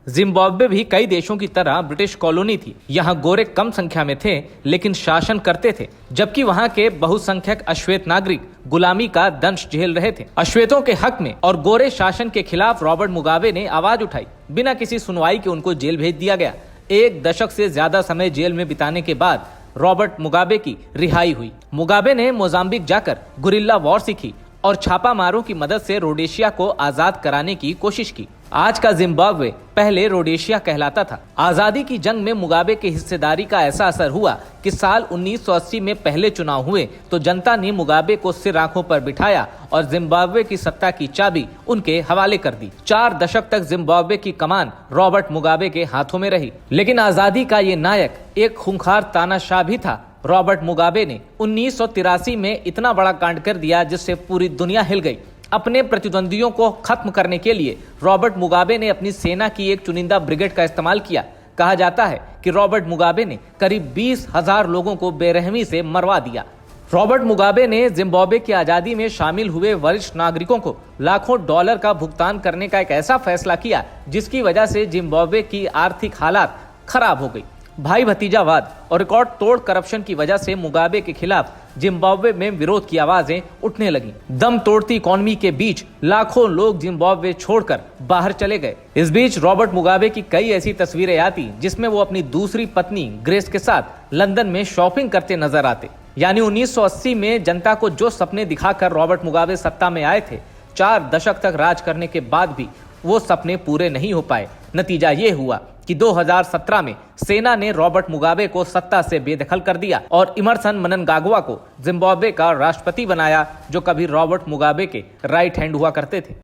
Zimbabwe भी कई देशों की तरह ब्रिटिश कॉलोनी थी। यहाँ गोरे कम संख्या में थे लेकिन शासन करते थे, जबकि वहाँ के बहुसंख्यक अश्वेत नागरिक गुलामी का दंश झेल रहे थे। अश्वेतों के हक में और गोरे शासन के खिलाफ रॉबर्ट मुगाबे ने आवाज उठाई। बिना किसी सुनवाई के उनको जेल भेज दिया गया। 1 दशक से ज्यादा समय जेल में बिताने के बाद रॉबर्ट मुगाबे की रिहाई हुई। मुगाबे ने मोजाम्बिक जाकर गुरिल्ला वॉर सीखी और छापामारों की मदद से रोडेशिया को आजाद कराने की कोशिश की। आज का जिम्बाब्वे पहले रोडेशिया कहलाता था। आजादी की जंग में मुगाबे की हिस्सेदारी का ऐसा असर हुआ कि साल 1980 में पहले चुनाव हुए तो जनता ने मुगाबे को सिर आंखों पर बिठाया और जिम्बाब्वे की सत्ता की चाबी उनके हवाले कर दी। 4 दशक तक जिम्बाब्वे की कमान रॉबर्ट मुगाबे के हाथों में रही। लेकिन आजादी का ये नायक एक खूंखार तानाशाह भी था। रॉबर्ट मुगाबे ने 1983 में इतना बड़ा कांड कर दिया जिससे पूरी दुनिया हिल गई। अपने प्रतिद्वंदियों को खत्म करने के लिए रॉबर्ट मुगाबे ने अपनी सेना की एक चुनिंदा ब्रिगेड का इस्तेमाल किया। कहा जाता है कि रॉबर्ट मुगाबे ने करीब 20,000 लोगों को बेरहमी से मरवा दिया। रॉबर्ट मुगाबे ने जिम्बाब्वे की आजादी में शामिल हुए वरिष्ठ नागरिकों को लाखों डॉलर का भुगतान करने का एक ऐसा फैसला किया जिसकी वजह से जिम्बाब्वे की आर्थिक हालात खराब हो गई। भाई भतीजावाद और रिकॉर्ड तोड़ करप्शन की वजह से मुगाबे के खिलाफ जिम्बाब्वे में विरोध की आवाजें उठने लगी। दम तोड़ती इकोनॉमी के बीच लाखों लोग जिम्बाब्वे छोड़कर बाहर चले गए। इस बीच रॉबर्ट मुगाबे की कई ऐसी तस्वीरें आती जिसमें वो अपनी दूसरी पत्नी ग्रेस के साथ लंदन में शॉपिंग करते नजर आते। यानी 1980 में जनता को जो सपने दिखाकर रॉबर्ट मुगाबे सत्ता में आए थे, 4 दशक तक राज करने के बाद भी वो सपने पूरे नहीं हो पाए। नतीजा ये हुआ कि 2017 में सेना ने रॉबर्ट मुगाबे को सत्ता से बेदखल कर दिया और इमरसन मननगागवा को जिम्बाब्वे का राष्ट्रपति बनाया, जो कभी रॉबर्ट मुगाबे के राइट हैंड हुआ करते थे।